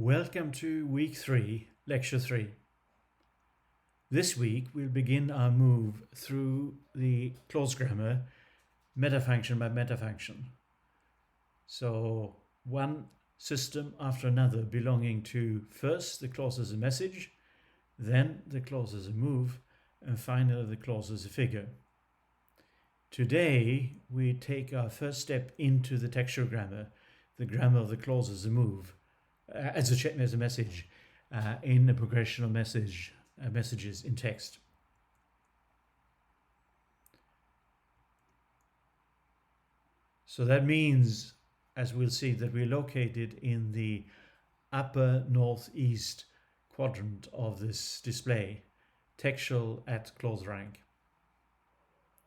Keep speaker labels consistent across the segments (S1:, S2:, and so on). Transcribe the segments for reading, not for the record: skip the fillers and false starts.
S1: Welcome to week 3, lecture 3. This week we'll begin our move through the clause grammar metafunction by metafunction. So one system after another belonging to first the clause as a message, then the clause as a move, and finally the clause as a figure. Today we take our first step into the textual grammar, the grammar of the clause as a move. As a message in a progression of messages in text. So that means, as we'll see, that we're located in the upper northeast quadrant of this display, textual at clause rank.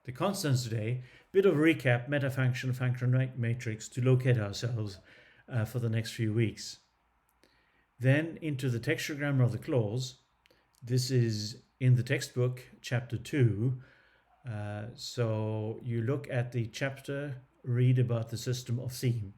S1: The constants today, bit of recap, metafunction, function rank matrix to locate ourselves for the next few weeks. Then into the textual grammar of the clause. This is in the textbook, chapter 2. So you look at the chapter, read about the system of theme.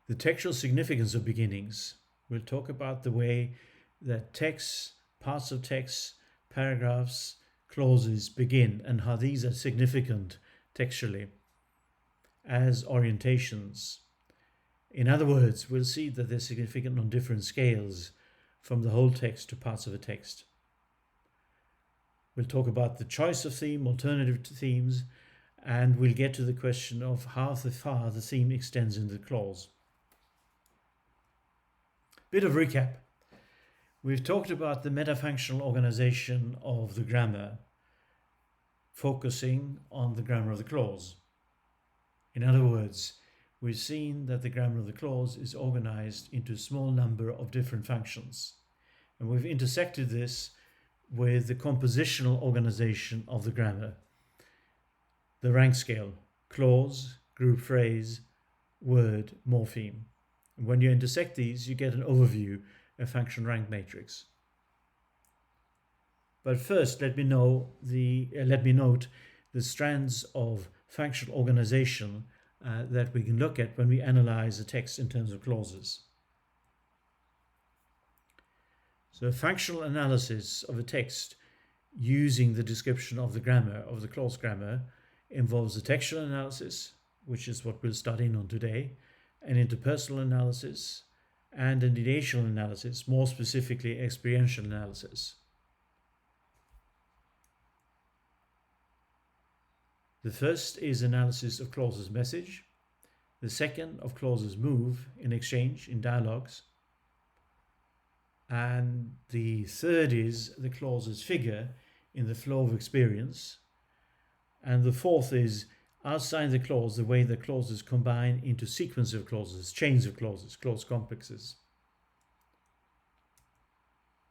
S1: The textual significance of beginnings. We'll talk about the way that texts, parts of texts, paragraphs, clauses begin and how these are significant textually as orientations. In other words, we'll see that they're significant on different scales from the whole text to parts of a text. We'll talk about the choice of theme, alternative to themes, and we'll get to the question of how far the theme extends in the clause. Bit of recap. We've talked about the metafunctional organization of the grammar, focusing on the grammar of the clause. In other words, we've seen that the grammar of the clause is organized into a small number of different functions. And we've intersected this with the compositional organization of the grammar. The rank scale, clause, group phrase, word, morpheme. And when you intersect these, you get an overview of function rank matrix. But first, let me note the strands of functional organization that we can look at when we analyze a text in terms of clauses. So functional analysis of a text using the description of the grammar, of the clause grammar, involves the textual analysis, which is what we'll study on today, and interpersonal analysis, and an ideational analysis, more specifically experiential analysis. The first is analysis of clauses message. The second of clauses move in exchange, in dialogues. And the third is the clauses figure in the flow of experience. And the fourth is outside the clause, the way the clauses combine into sequence of clauses, chains of clauses, clause complexes.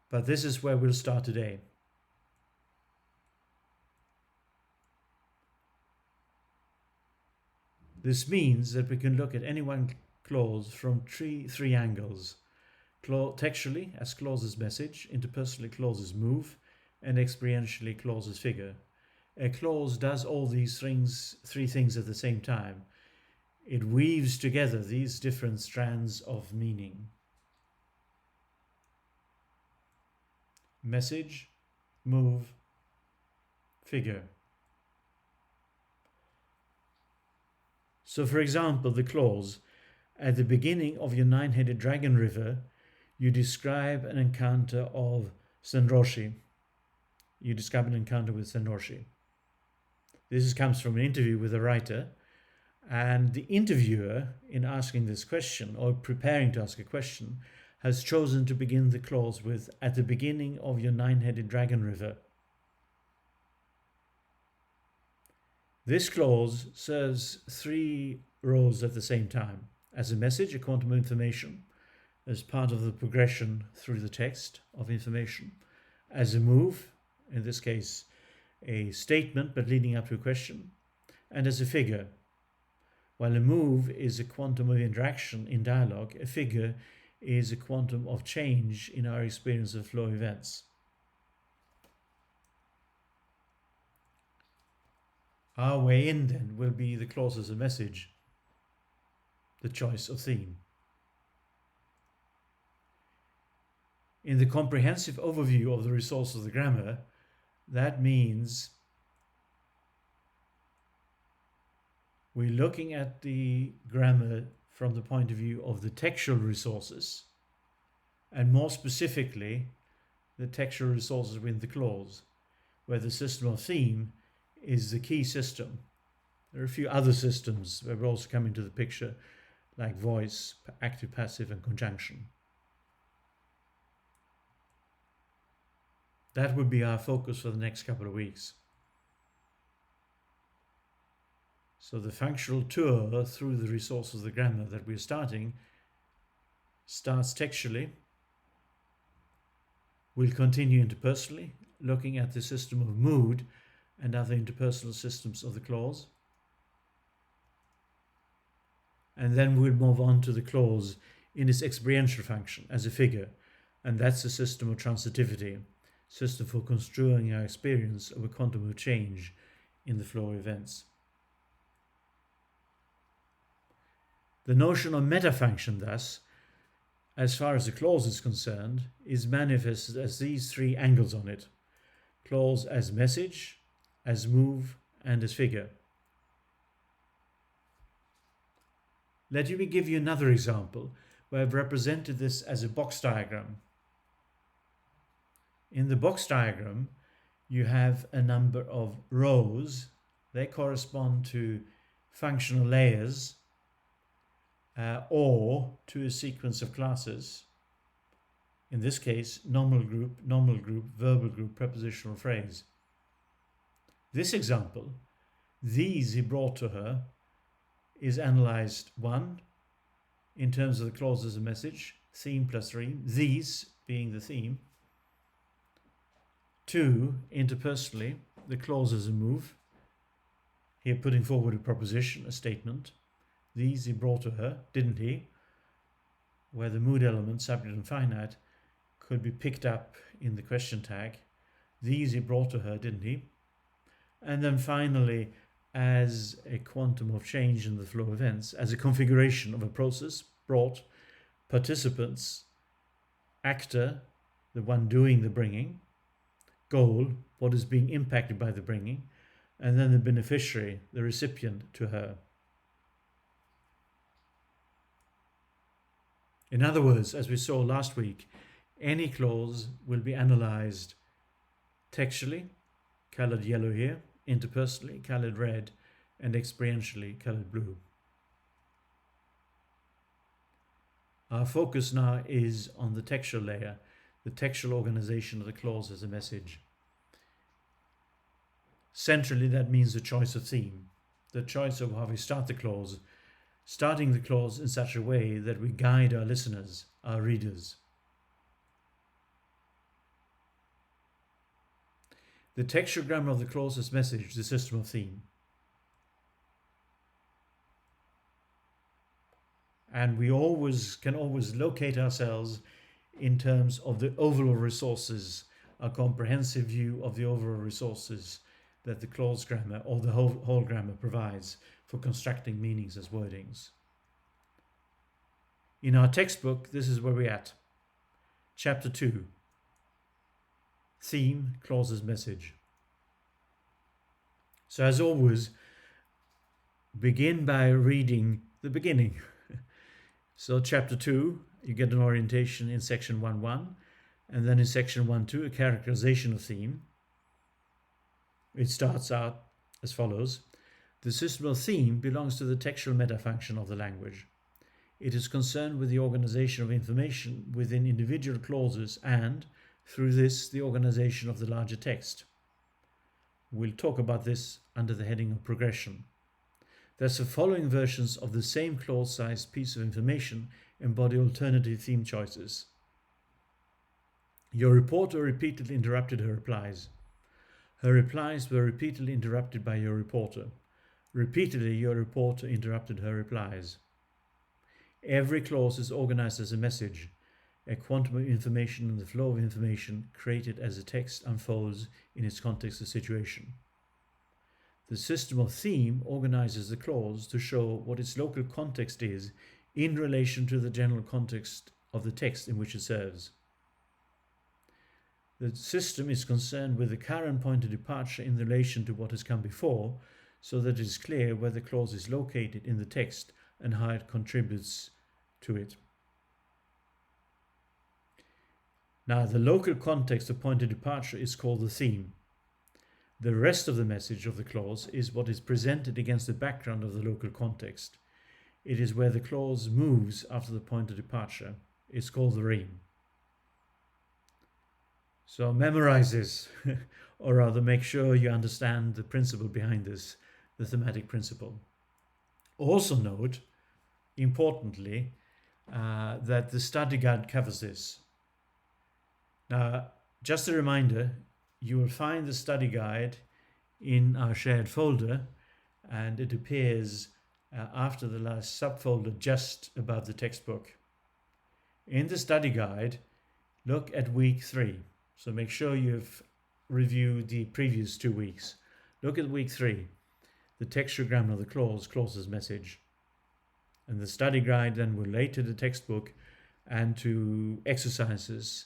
S1: But this is where we'll start today. This means that we can look at any one clause from three angles. Textually, as clauses message, interpersonally clauses move, and experientially clauses figure. A clause does all these three things at the same time. It weaves together these different strands of meaning. Message, move, figure. So for example, the clause, at the beginning of your nine-headed dragon river, you describe an encounter of Senroshi. You describe an encounter with Senroshi. This comes from an interview with a writer, and the interviewer, in asking this question, or preparing to ask a question, has chosen to begin the clause with, at the beginning of your nine-headed dragon river. This clause serves three roles at the same time. As a message, a quantum of information, as part of the progression through the text of information. As a move, in this case, a statement but leading up to a question. And as a figure. While a move is a quantum of interaction in dialogue, a figure is a quantum of change in our experience of flow events. Our way in then will be the clause as a message, the choice of theme. In the comprehensive overview of the resource of the grammar, that means we're looking at the grammar from the point of view of the textual resources, and more specifically, the textual resources within the clause, where the system of theme is the key system. There are a few other systems that will also come into the picture, like voice, active, passive, and conjunction. That would be our focus for the next couple of weeks. So the functional tour through the resources of the grammar that we're starting starts textually. We'll continue interpersonally, looking at the system of mood and other interpersonal systems of the clause. And then we'll move on to the clause in its experiential function as a figure, and that's the system of transitivity, system for construing our experience of a quantum of change in the flow of events. The notion of metafunction, thus, as far as the clause is concerned, is manifested as these three angles on it: clause as message, as move, and as figure. Let me give you another example where I've represented this as a box diagram. In the box diagram, you have a number of rows. They correspond to functional layers or to a sequence of classes. In this case, nominal group, verbal group, prepositional phrase. This example, these he brought to her, is analyzed 1 in terms of the clause as a message, theme plus reme, these being the theme. 2, interpersonally, the clause as a move, here putting forward a proposition, a statement. These he brought to her, didn't he? Where the mood element, subject and finite, could be picked up in the question tag. These he brought to her, didn't he? And then finally, as a quantum of change in the flow of events, as a configuration of a process, brought, participants, actor, the one doing the bringing, goal, what is being impacted by the bringing, and then the beneficiary, the recipient, to her. In other words, as we saw last week, any clause will be analyzed textually, colored yellow here, interpersonally, colored red, and experientially, colored blue. Our focus now is on the textual layer, the textual organization of the clause as a message. Centrally, that means the choice of theme, the choice of how we start the clause, starting the clause in such a way that we guide our listeners, our readers. The textual grammar of the clause as message, the system of theme. And we can always locate ourselves in terms of the overall resources, a comprehensive view of the overall resources that the clause grammar or the whole grammar provides for constructing meanings as wordings. In our textbook, this is where we're at. Chapter 2. Theme, clauses, message. So as always, begin by reading the beginning. So chapter 2, you get an orientation in section 1.1, and then in section 1.2, a characterization of theme. It starts out as follows. The system of theme belongs to the textual metafunction of the language. It is concerned with the organization of information within individual clauses and, through this, the organization of the larger text. We'll talk about this under the heading of progression. Thus, the following versions of the same clause-sized piece of information embody alternative theme choices. Your reporter repeatedly interrupted her replies. Her replies were repeatedly interrupted by your reporter. Repeatedly, your reporter interrupted her replies. Every clause is organized as a message, a quantum of information and the flow of information created as the text unfolds in its context of situation. The system of theme organizes the clause to show what its local context is in relation to the general context of the text in which it serves. The system is concerned with the current point of departure in relation to what has come before, so that it is clear where the clause is located in the text and how it contributes to it. Now, the local context of point of departure is called the theme. The rest of the message of the clause is what is presented against the background of the local context. It is where the clause moves after the point of departure. It's called the reme. So memorize this, or rather make sure you understand the principle behind this, the thematic principle. Also note, importantly, that the study guide covers this. Now, just a reminder, you will find the study guide in our shared folder, and it appears after the last subfolder just above the textbook. In the study guide, look at week 3. So make sure you've reviewed the previous 2 weeks. Look at week 3, the textual grammar of the clause, clauses message. And the study guide then will relate to the textbook and to exercises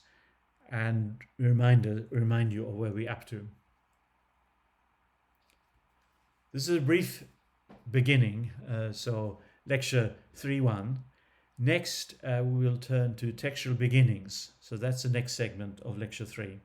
S1: and remind you of where we're up to. This is a brief beginning, so lecture 3.1. Next, we will turn to textual beginnings. So that's the next segment of lecture 3.